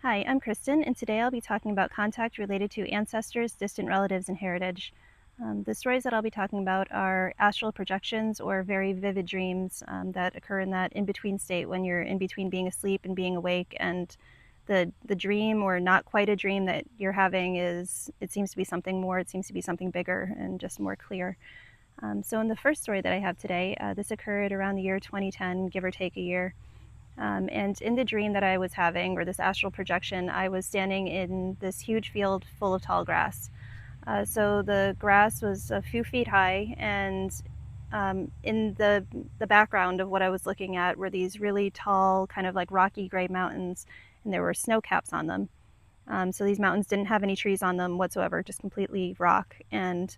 Hi, I'm Kristen, and today I'll be talking about contact related to ancestors, distant relatives, and heritage. The stories that I'll be talking about are astral projections or very vivid dreams that occur in that in-between state when you're in between being asleep and being awake, and the dream or not quite a dream that you're having it seems to be something more, it seems to be something bigger and just more clear. So in the first story that I have today, this occurred around the year 2010, give or take a year. And in the dream that I was having, or this astral projection, I was standing in this huge field full of tall grass. So the grass was a few feet high, and in the background of what I was looking at were these really tall, kind of like rocky gray mountains, and there were snow caps on them. So these mountains didn't have any trees on them whatsoever, just completely rock. And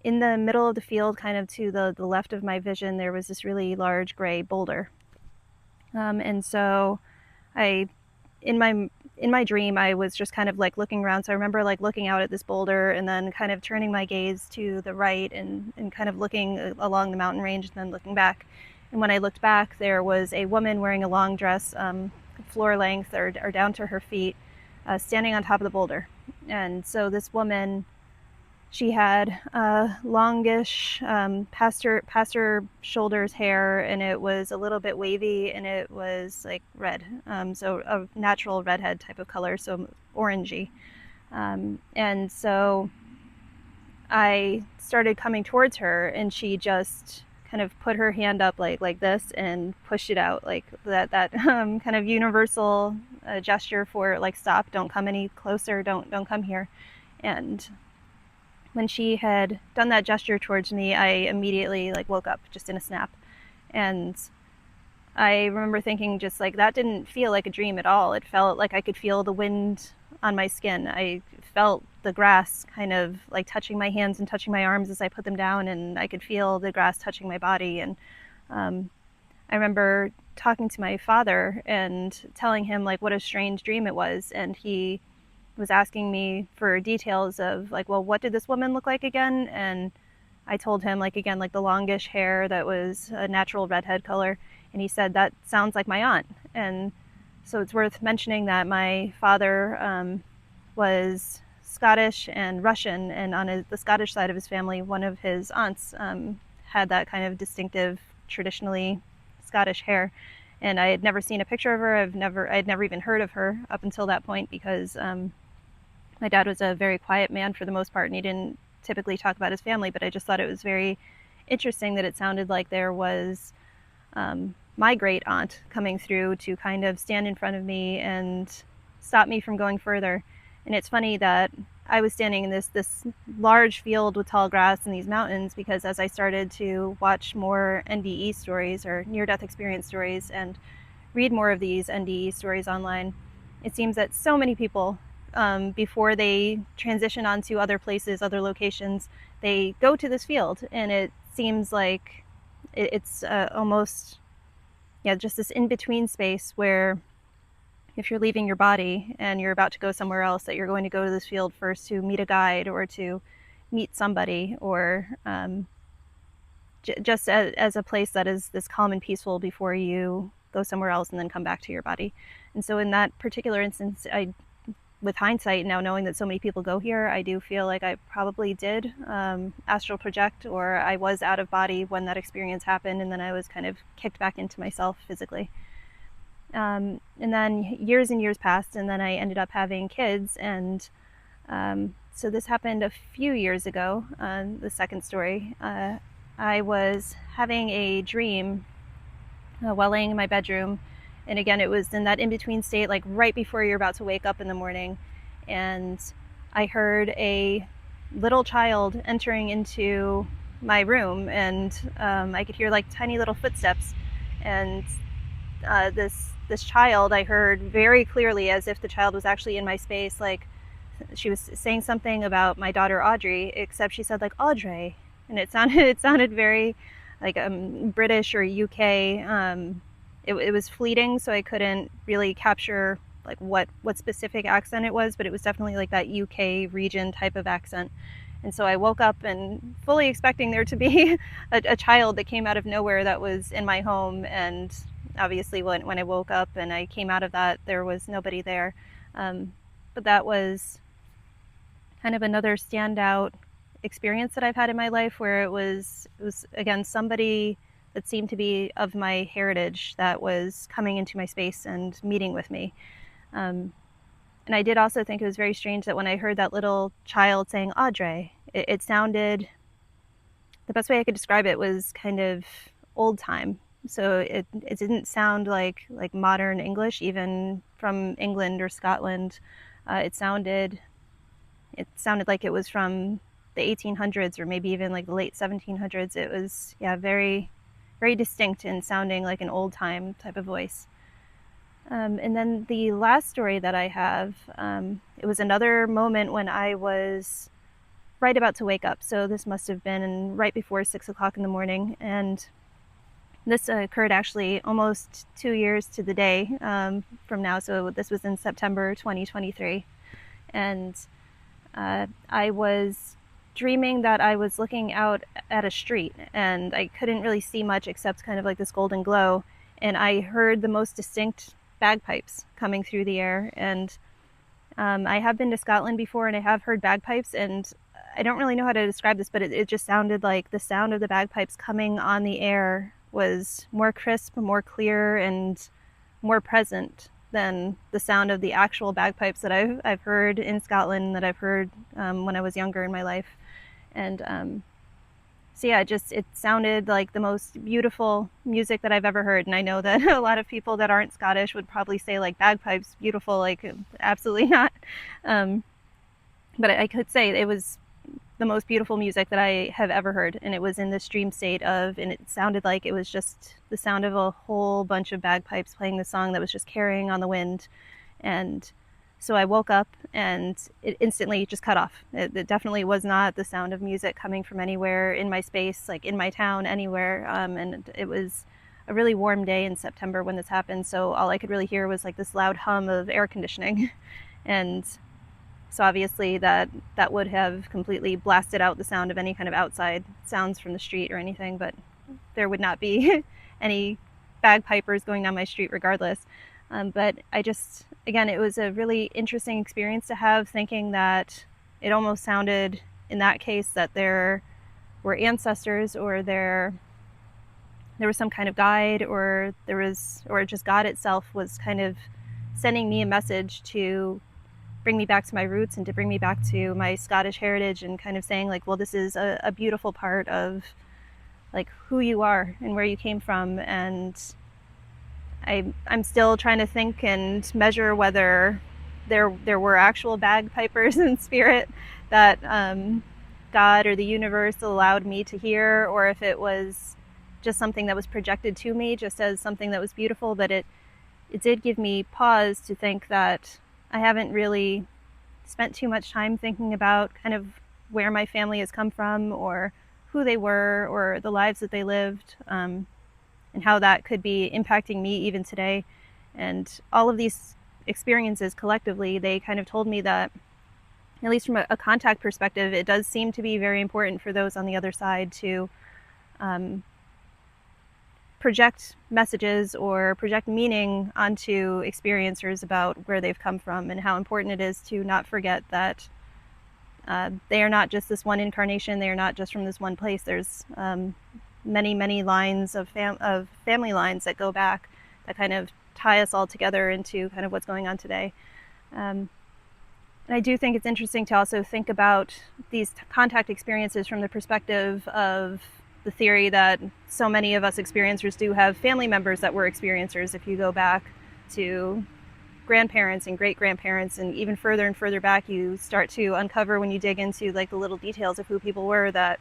in the middle of the field, kind of to the left of my vision, there was this really large gray boulder. And so I, in my dream, I was just kind of like looking around. So I remember like looking out at this boulder and then kind of turning my gaze to the right and kind of looking along the mountain range and then looking back. And when I looked back, there was a woman wearing a long dress, floor length or down to her feet, standing on top of the boulder. And so this woman, she had longish, past her shoulders hair, and it was a little bit wavy, and it was like red, so a natural redhead type of color, so orangey. And so I started coming towards her, and she just kind of put her hand up like this and pushed it out, like that kind of universal gesture for like, stop, don't come any closer, don't come here. And when she had done that gesture towards me, I immediately like woke up just in a snap. And I remember thinking, just like, that didn't feel like a dream at all. It felt like I could feel the wind on my skin. I felt the grass kind of like touching my hands and touching my arms as I put them down, and I could feel the grass touching my body. And I remember talking to my father and telling him like what a strange dream it was, and he was asking me for details of like, well, what did this woman look like again? And I told him, like, again, like the longish hair that was a natural redhead color. And he said, that sounds like my aunt. And so it's worth mentioning that my father was Scottish and Russian, and on the Scottish side of his family, one of his aunts had that kind of distinctive, traditionally Scottish hair. And I had never seen a picture of her. I'd never even heard of her up until that point, because my dad was a very quiet man for the most part, and he didn't typically talk about his family, but I just thought it was very interesting that it sounded like there was my great aunt coming through to kind of stand in front of me and stop me from going further. And it's funny that I was standing in this large field with tall grass in these mountains, because as I started to watch more NDE stories, or near-death experience stories, and read more of these NDE stories online, it seems that so many people, before they transition onto other places, other locations, they go to this field, and it seems like it's almost, yeah, just this in-between space where if you're leaving your body and you're about to go somewhere else, that you're going to go to this field first to meet a guide or to meet somebody, or just as a place that is this calm and peaceful before you go somewhere else and then come back to your body. And so in that particular instance, with hindsight, now knowing that so many people go here, I do feel like I probably did astral project, or I was out of body when that experience happened, and then I was kind of kicked back into myself physically. And then years and years passed, and then I ended up having kids, and so this happened a few years ago. The second story, I was having a dream while laying in my bedroom. And again, it was in that in-between state, like right before you're about to wake up in the morning. And I heard a little child entering into my room, and I could hear like tiny little footsteps. And this child, I heard very clearly, as if the child was actually in my space, like she was saying something about my daughter Audrey, except she said like Au-dray, and it sounded very like British or UK. It was fleeting, so I couldn't really capture like what specific accent it was, but it was definitely like that UK region type of accent. And so I woke up and fully expecting there to be a child that came out of nowhere that was in my home. And obviously when I woke up and I came out of that, there was nobody there. But that was kind of another standout experience that I've had in my life, where it was again somebody that seemed to be of my heritage that was coming into my space and meeting with me. And I did also think it was very strange that when I heard that little child saying Audrey, it sounded, the best way I could describe it was kind of old time. So it didn't sound like modern English, even from England or Scotland. It sounded like it was from the 1800s, or maybe even like the late 1700s. It was, yeah, very, very distinct and sounding like an old time type of voice. And then the last story that I have, it was another moment when I was right about to wake up. So this must have been right before 6 o'clock in the morning. And this occurred actually almost 2 years to the day from now. So this was in September 2023. And I was dreaming that I was looking out at a street, and I couldn't really see much except kind of like this golden glow. And I heard the most distinct bagpipes coming through the air. And I have been to Scotland before, and I have heard bagpipes, and I don't really know how to describe this, but it just sounded like the sound of the bagpipes coming on the air was more crisp, more clear, and more present than the sound of the actual bagpipes that I've heard in Scotland, that I've heard when I was younger in my life. And so yeah, it sounded like the most beautiful music that I've ever heard. And I know that a lot of people that aren't Scottish would probably say like bagpipes beautiful, like absolutely not. But I could say it was the most beautiful music that I have ever heard, and it was in this dream state of, and it sounded like it was just the sound of a whole bunch of bagpipes playing the song that was just carrying on the wind. And so I woke up, and it instantly just cut off. It definitely was not the sound of music coming from anywhere in my space, like in my town, anywhere. And it was a really warm day in September when this happened, so all I could really hear was like this loud hum of air conditioning. And so obviously that would have completely blasted out the sound of any kind of outside sounds from the street or anything, but there would not be any bagpipers going down my street regardless. But I just, again, it was a really interesting experience to have, thinking that it almost sounded in that case that there were ancestors, or there was some kind of guide, or just God itself was kind of sending me a message to bring me back to my roots and to bring me back to my Scottish heritage, and kind of saying like, well, this is a beautiful part of like who you are and where you came from. And I'm still trying to think and measure whether there were actual bagpipers in spirit that God or the universe allowed me to hear, or if it was just something that was projected to me just as something that was beautiful. But it did give me pause to think that I haven't really spent too much time thinking about kind of where my family has come from, or who they were, or the lives that they lived, and how that could be impacting me even today. And all of these experiences collectively, they kind of told me that, at least from a contact perspective, it does seem to be very important for those on the other side to project messages or project meaning onto experiencers about where they've come from, and how important it is to not forget that they are not just this one incarnation, they are not just from this one place. There's many, many lines of family lines that go back, that kind of tie us all together into kind of what's going on today. And I do think it's interesting to also think about these contact experiences from the perspective of the theory that so many of us experiencers do have family members that were experiencers. If you go back to grandparents and great-grandparents, and even further and further back, you start to uncover, when you dig into like the little details of who people were, that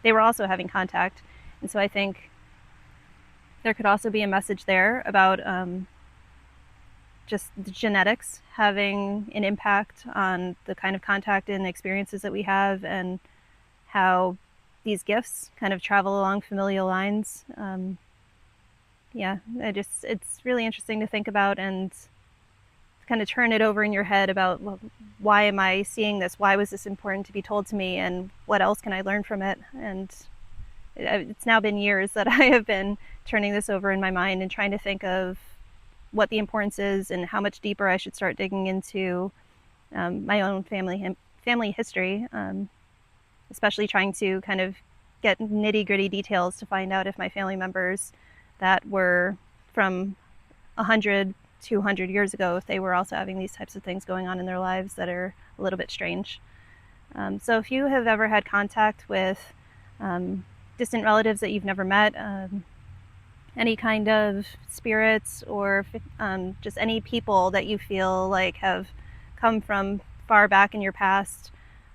they were also having contact. And so I think there could also be a message there about just the genetics having an impact on the kind of contact and experiences that we have, and how these gifts kind of travel along familial lines. It's really interesting to think about, and kind of turn it over in your head about, well, why am I seeing this? Why was this important to be told to me? And what else can I learn from it? And it's now been years that I have been turning this over in my mind and trying to think of what the importance is and how much deeper I should start digging into my own family history, especially trying to kind of get nitty-gritty details to find out if my family members that were from 100, 200 years ago, if they were also having these types of things going on in their lives that are a little bit strange. So if you have ever had contact with distant relatives that you've never met, any kind of spirits, or just any people that you feel like have come from far back in your past,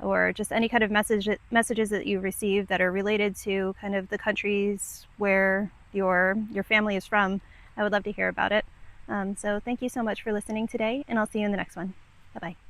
or just any kind of messages that you've received that are related to kind of the countries where your family is from, I would love to hear about it. So thank you so much for listening today, and I'll see you in the next one. Bye-bye.